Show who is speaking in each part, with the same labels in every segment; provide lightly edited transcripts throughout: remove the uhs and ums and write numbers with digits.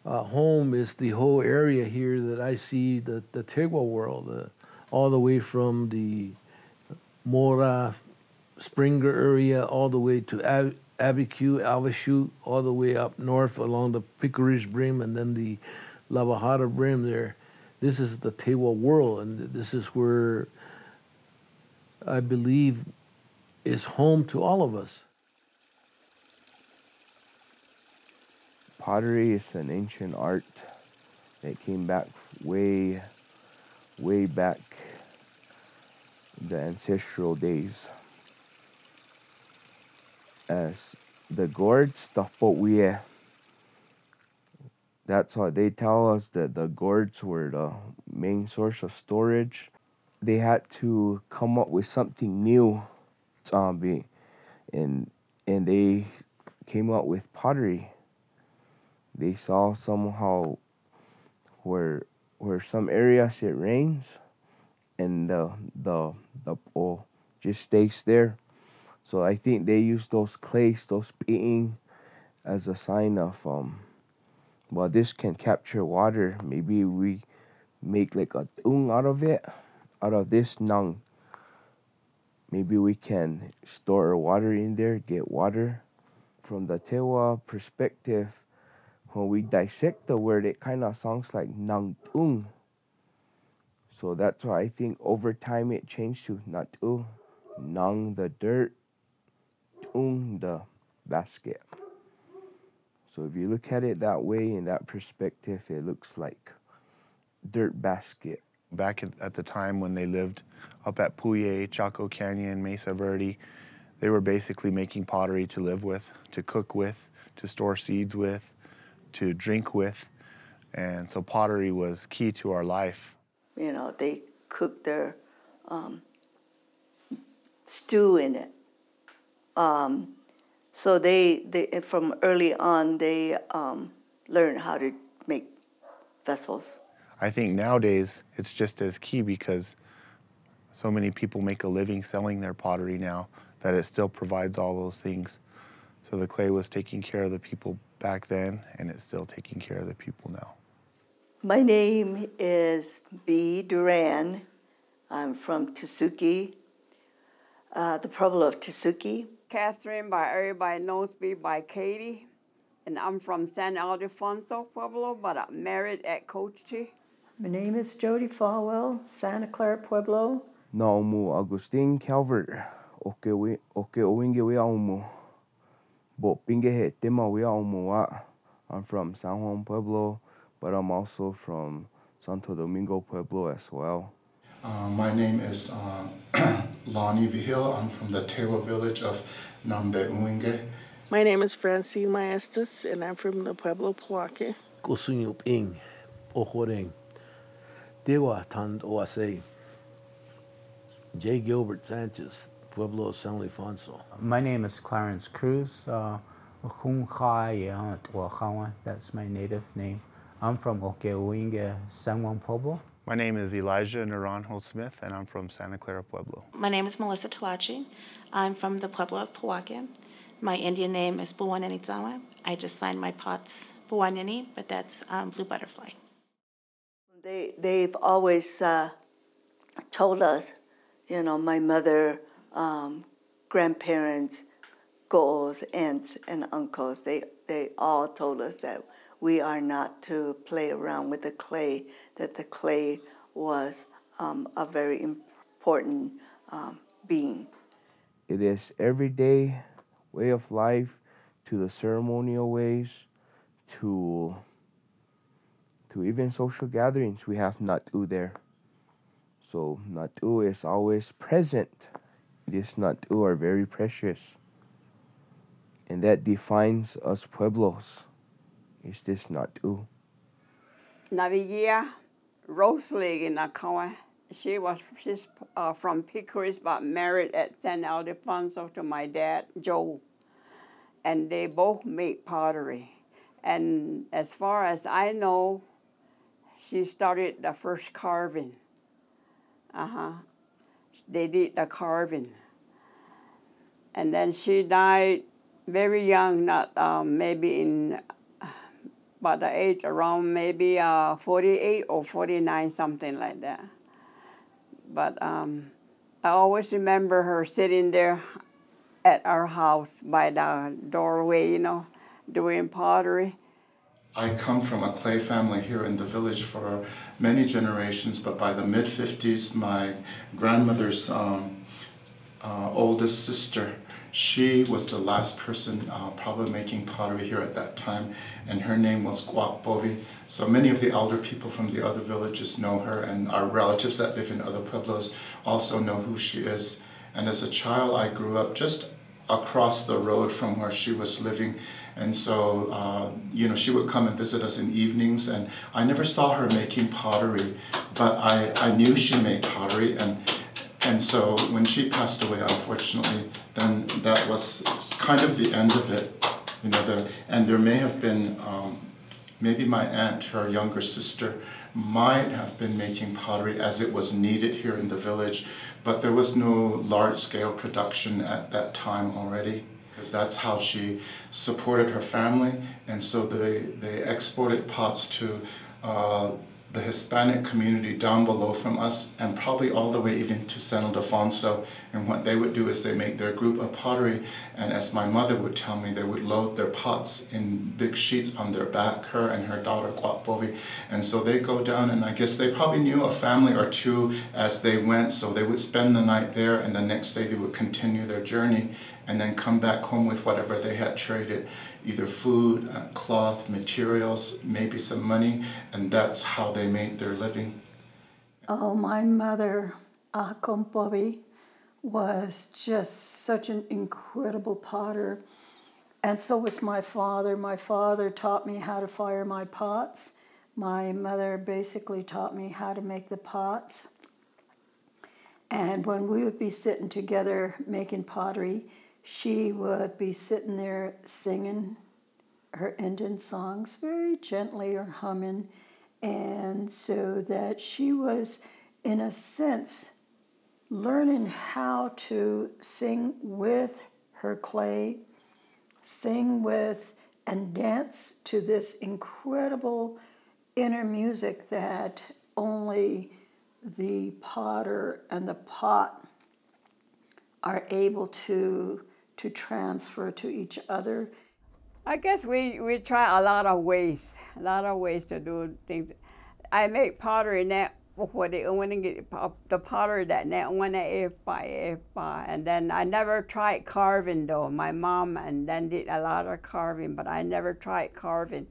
Speaker 1: home is the whole area here that I see, the Tewa world, all the way from the Mora, Springer area, all the way to Abiquiu, Alvashute, all the way up north along the Pickridge Brim and then the Lavajada Brim there. This is the Tewa world, and this is where I believe is home to all of us.
Speaker 2: Pottery is an ancient art that came back way back the ancestral days. As the gourds, the Poeh, that's how they tell us that the gourds were the main source of storage. They had to come up with something new, and they came up with pottery. They saw somehow where some areas it rains and the poeh just stays there. So I think they use those clays, those peeing, as a sign of well, this can capture water. Maybe we make like a tung out of it, out of this nang. Maybe we can store water in there, get water. From the Tewa perspective, when we dissect the word, it kind of sounds like nang tung. So that's why I think over time it changed to natu, nang the dirt, tung the basket. So if you look at it that way, in that perspective, it looks like dirt basket.
Speaker 3: Back at the time when they lived up at Pojoaque, Chaco Canyon, Mesa Verde, they were basically making pottery to live with, to cook with, to store seeds with, to drink with. And so pottery was key to our life.
Speaker 4: You know, they cooked their stew in it. So they from early on, they learned how to make vessels.
Speaker 3: I think nowadays it's just as key because so many people make a living selling their pottery now that it still provides all those things. So the clay was taking care of the people back then, and it's still taking care of the people now.
Speaker 4: My name is B. Duran. I'm from Tesuque, the Pueblo of Tesuque.
Speaker 5: Catherine, by everybody knows me by Katie, and I'm from San Ildefonso, Pueblo, but I'm married at Cochi.
Speaker 6: My name is Jody Falwell, Santa Clara, Pueblo.
Speaker 2: Naumu Agustin Calvert, Ohkay Owingeh Aumu, Bo Pinge he Tema Aumu. I'm from San Juan Pueblo, but I'm also from Santo Domingo Pueblo as well.
Speaker 7: My name is Lonnie Vigil. I'm from the Tewa village of Nambe Owingeh.
Speaker 8: My name is Francine Maestas, and I'm from the Pueblo Pojoaque.
Speaker 1: Kosunyup ing, Ohoreng, Tewa Tand Oase, J. Gilbert Sanchez, Pueblo of San Ildefonso.
Speaker 9: My name is Clarence Cruz. Ohkay Owingeh and Tesuque, that's my native name. I'm from Ohkay Owingeh, San Juan Pueblo.
Speaker 3: My name is Elijah Naranjo Smith, and I'm from Santa Clara Pueblo.
Speaker 10: My name is Melissa Talachi. I'm from the Pueblo of Pojoaque. My Indian name is Puwananitzawa. I just signed my pots Puwanani, but that's blue butterfly.
Speaker 4: They've always told us, you know, my mother, grandparents, goals, aunts, and uncles, they all told us that we are not to play around with the clay, that the clay was a very important being.
Speaker 2: It is everyday way of life to the ceremonial ways to even social gatherings. We have natu there. So natu is always present. These natu are very precious. And that defines us Pueblos. Is this natu?
Speaker 5: Navigia Rosalie in Akawa. She's from Pickridge, but married at San Ildefonso to my dad, Joe. And they both make pottery. And as far as I know, she started the first carving. They did the carving. And then she died very young, not maybe in about the age around maybe 48 or 49, something like that. But I always remember her sitting there at our house by the doorway, you know, doing pottery.
Speaker 7: I come from a clay family here in the village for many generations, but by the mid-50s, my grandmother's oldest sister, she was the last person probably making pottery here at that time, and her name was Poeh. So many of the elder people from the other villages know her, and our relatives that live in other Pueblos also know who she is. And as a child, I grew up just across the road from where she was living. And so, you know, she would come and visit us in evenings, and I never saw her making pottery, but I knew she made pottery, and so when she passed away, unfortunately, then that was kind of the end of it, you know. And there may have been, maybe my aunt, her younger sister, might have been making pottery as it was needed here in the village, but there was no large-scale production at that time already, because that's how she supported her family. And so they exported pots to the Hispanic community down below from us, and probably all the way even to San Ildefonso. And what they would do is they make their group of pottery, and as my mother would tell me, they would load their pots in big sheets on their back, her and her daughter Poeh. And so they go down, and I guess they probably knew a family or two as they went, so they would spend the night there, and the next day they would continue their journey and then come back home with whatever they had traded, either food, cloth, materials, maybe some money, and that's how they made their living.
Speaker 6: Oh, my mother, Poeh, was just such an incredible potter, and so was my father. My father taught me how to fire my pots. My mother basically taught me how to make the pots. And when we would be sitting together making pottery, she would be sitting there singing her Indian songs very gently or humming, and so that she was, in a sense, learning how to sing with her clay, sing with and dance to this incredible inner music that only the potter and the pot are able to transfer to each other.
Speaker 5: I guess we try a lot of ways to do things. I make pottery now when they get the pottery that now when I and then I never tried carving though. My mom and then did a lot of carving, but I never tried carving.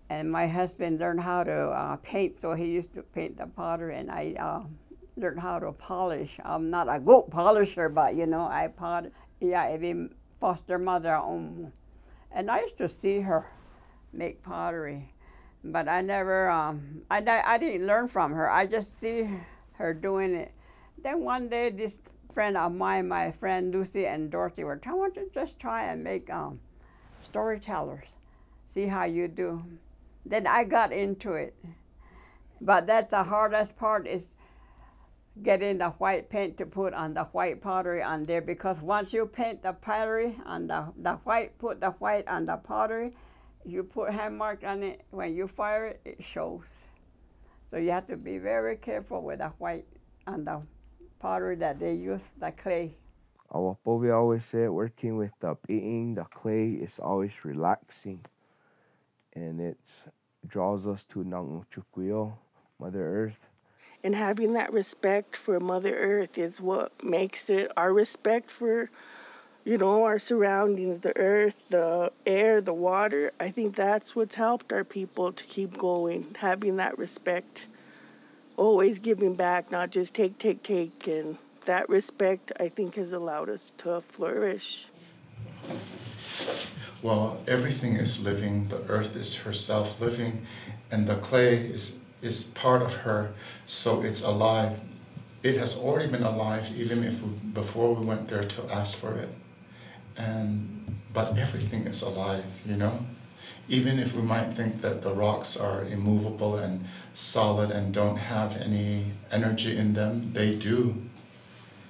Speaker 5: And my husband learned how to paint, so he used to paint the pottery, and I learned how to polish. I'm not a good polisher, but you know, I pot. Yeah, I been foster mother. And I used to see her make pottery, but I never, I didn't learn from her. I just see her doing it. Then one day, this friend of mine, my friend Lucy and Dorothy, were telling me to just try and make storytellers, see how you do. Then I got into it. But that's the hardest part, is getting the white paint to put on the white pottery on there, because once you paint the pottery on the white, put the white on the pottery, if you put hand mark on it, when you fire it, it shows. So you have to be very careful with the white on the pottery that they use, the clay.
Speaker 2: Our Poeh always said working with the painting, the clay, is always relaxing. And it draws us to Nang Uchukuyo, Mother Earth.
Speaker 8: And having that respect for Mother Earth is what makes it our respect for, you know, our surroundings, the earth, the air, the water. I think that's what's helped our people to keep going, having that respect, always giving back, not just take. And that respect, I think, has allowed us to flourish.
Speaker 7: Well, everything is living. The earth is herself living, and the clay is part of her, so it's alive. It has already been alive even before we went there to ask for it. But everything is alive, you know? Even if we might think that the rocks are immovable and solid and don't have any energy in them, they do.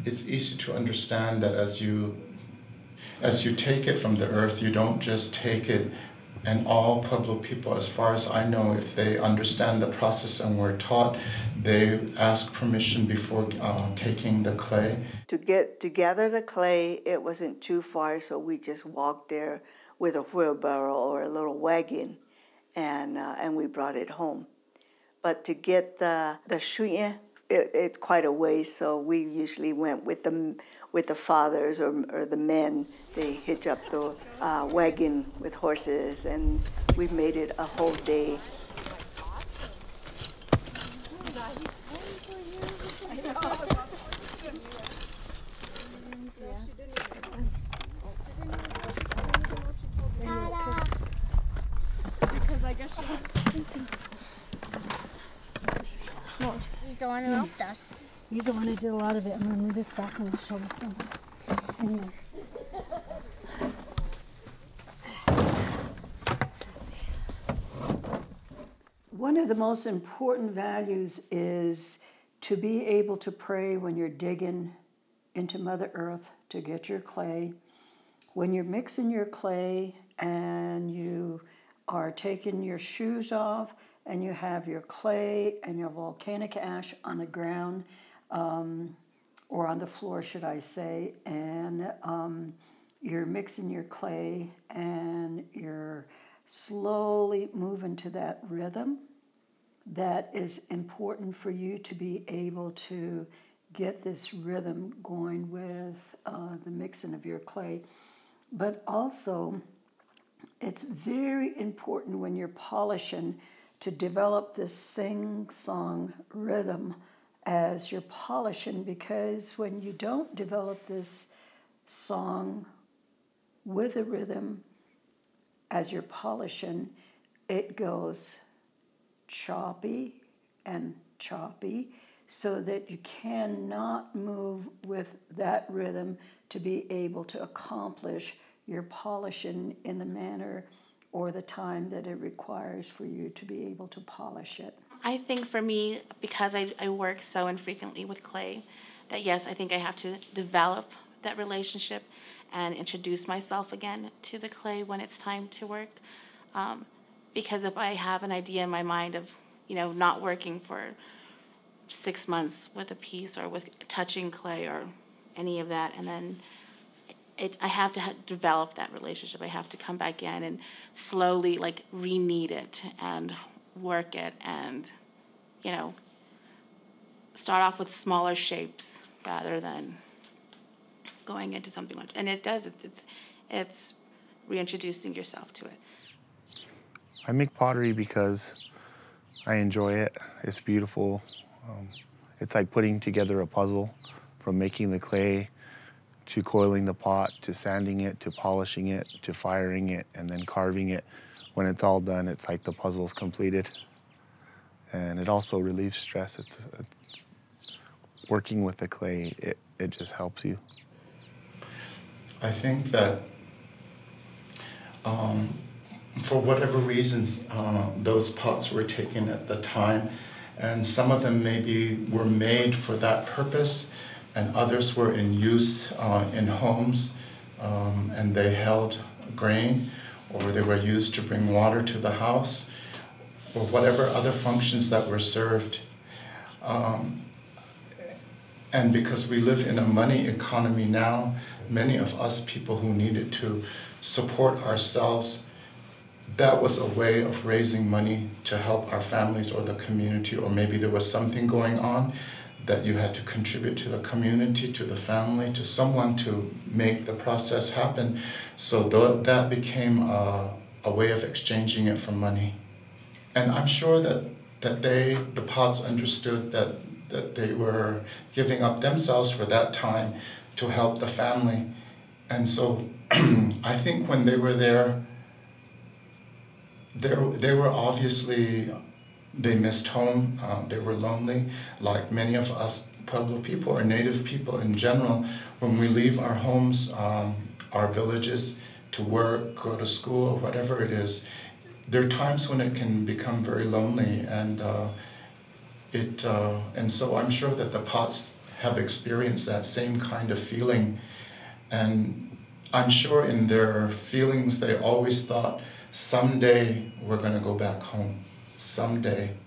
Speaker 7: It's easy to understand that as you take it from the earth, you don't just take it And all Pueblo people, as far as I know, if they understand the process and were taught, they ask permission before taking the clay.
Speaker 4: To gather the clay, it wasn't too far, so we just walked there with a wheelbarrow or a little wagon, and we brought it home. But to get the shuye, it's quite a ways, so we usually went with the fathers or the men. They hitch up the wagon with horses, and we made it a whole day.
Speaker 11: Because I guess he's the one who helped us.
Speaker 12: He's the one who did a lot of it. I'm going to move this back and show you some. Anyway. One of the most important values is to be able to pray when you're digging into Mother Earth to get your clay. When you're mixing your clay and you are taking your shoes off and you have your clay and your volcanic ash on the ground, or on the floor, should I say, and you're mixing your clay and you're slowly moving to that rhythm, that is important for you to be able to get this rhythm going with the mixing of your clay. But also, it's very important when you're polishing to develop this sing-song rhythm as you're polishing, because when you don't develop this song with a rhythm as you're polishing, it goes choppy and choppy, so that you cannot move with that rhythm to be able to accomplish your polishing in the manner or the time that it requires for you to be able to polish it.
Speaker 10: I think for me, because I work so infrequently with clay, that yes, I think I have to develop that relationship and introduce myself again to the clay when it's time to work. Because if I have an idea in my mind of, not working for 6 months with a piece or with touching clay or any of that, and then I have to develop that relationship. I have to come back in and slowly re-knead it and work it and, start off with smaller shapes rather than going into something much. And it's reintroducing yourself to it.
Speaker 3: I make pottery because I enjoy it. It's beautiful. It's like putting together a puzzle, from making the clay to coiling the pot, to sanding it, to polishing it, to firing it, and then carving it. When it's all done, it's like the puzzle's completed. And it also relieves stress. It's working with the clay, it just helps you.
Speaker 7: I think that for whatever reasons, those pots were taken at the time, and some of them maybe were made for that purpose, and others were in use in homes, and they held grain, or they were used to bring water to the house, or whatever other functions that were served. And because we live in a money economy now, many of us people who needed to support ourselves, that was a way of raising money to help our families or the community, or maybe there was something going on that you had to contribute to the community, to the family, to someone to make the process happen. So that became a way of exchanging it for money. And I'm sure that the pots understood that they were giving up themselves for that time to help the family. And so I think when they were there, they were obviously, they missed home, they were lonely, like many of us Pueblo people or Native people in general. When we leave our homes, our villages, to work, go to school, or whatever it is, there are times when it can become very lonely, and so I'm sure that the pots have experienced that same kind of feeling. And I'm sure in their feelings they always thought, someday we're going to go back home. Someday.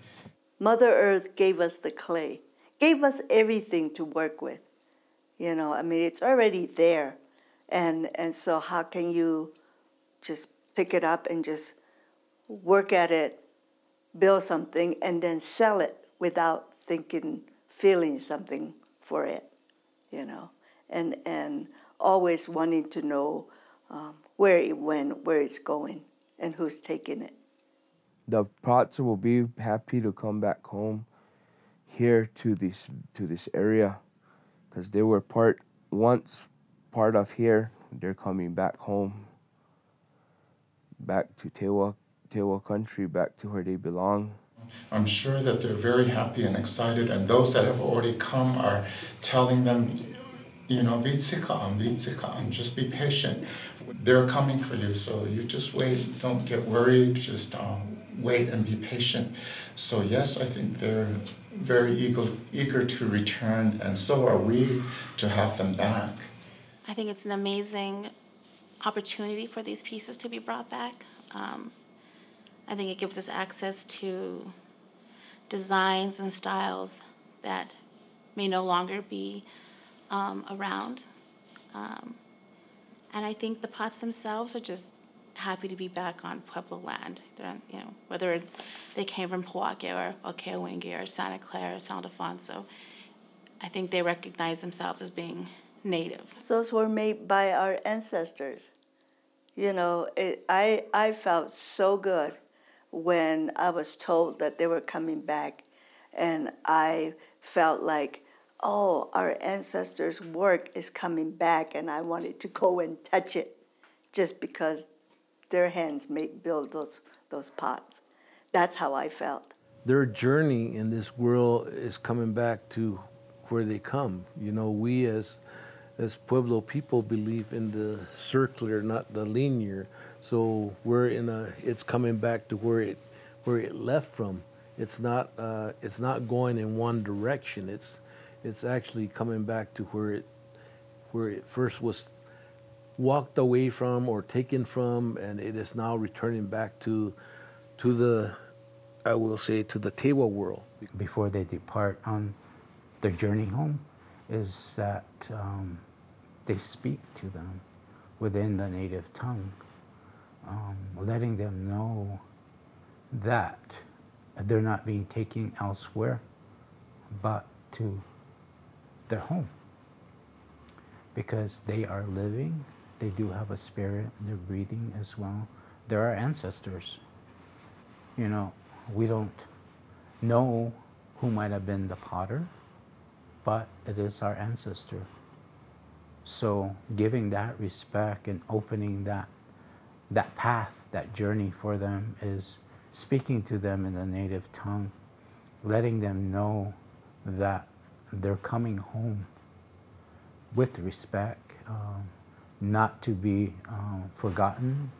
Speaker 4: Mother Earth gave us the clay, gave us everything to work with. You know, I mean, it's already there. And so how can you just pick it up and just work at it, build something, and then sell it without thinking, feeling something for it, you know? And always wanting to know where it went, where it's going, and who's taking it.
Speaker 2: The pots will be happy to come back home here to this area, because they were once part of here. They're coming back home, back to Tewa country, back to where they belong.
Speaker 7: I'm sure that they're very happy and excited, and those that have already come are telling them, you know, vitsika, just be patient. They're coming for you, so you just wait. Don't get worried. Just wait and be patient. So yes, I think they're very eager to return, and so are we to have them back.
Speaker 10: I think it's an amazing opportunity for these pieces to be brought back. I think it gives us access to designs and styles that may no longer be around. And I think the pots themselves are just happy to be back on Pueblo land. They're, you know, whether they came from Pojoaque or Ohkay Owingeh or Santa Clara or San Ildefonso, I think they recognize themselves as being native.
Speaker 4: Those were made by our ancestors. You know, I felt so good when I was told that they were coming back, and I felt like, oh, our ancestors' work is coming back, and I wanted to go and touch it just because their hands build those pots. That's how I felt.
Speaker 1: Their journey in this world is coming back to where they come. You know, we as Pueblo people believe in the circular, not the linear. So it's coming back to where it left from. It's not going in one direction. It's actually coming back to where it first was walked away from or taken from, and it is now returning back to the, I will say, to the Tewa world.
Speaker 9: Before they depart on their journey home, is that they speak to them within the native tongue, letting them know that they're not being taken elsewhere, but to their home. Because they are living, they do have a spirit, they're breathing as well. They're our ancestors. You know, we don't know who might have been the potter, but it is our ancestor. So giving that respect and opening that path, that journey for them, is speaking to them in the native tongue, letting them know that they're coming home with respect, not to be forgotten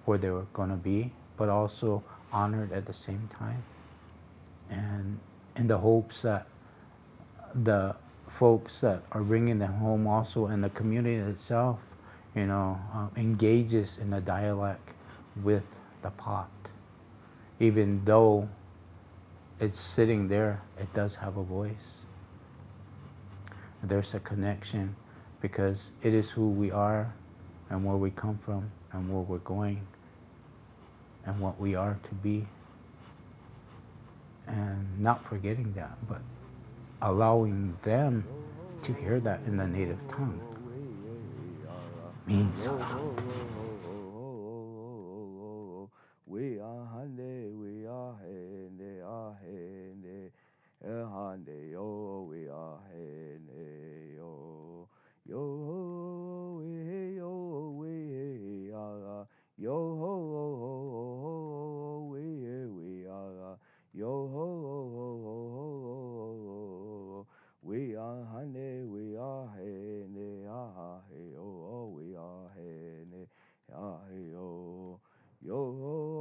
Speaker 9: where they were going to be, but also honored at the same time. And in the hopes that the folks that are bringing them home also, and the community itself, you know, engages in a dialect with the pot. Even though it's sitting there, it does have a voice. There's a connection because it is who we are and where we come from and where we're going and what we are to be. And not forgetting that, but allowing them to hear that in the native tongue means a lot.
Speaker 2: We are hande, we are hande, ah hande, hande yo, we are hande yo, yo, we yo, we are yo, we are yo, we are hande, we are hande, ah yo, we are hande, ah yo, yo.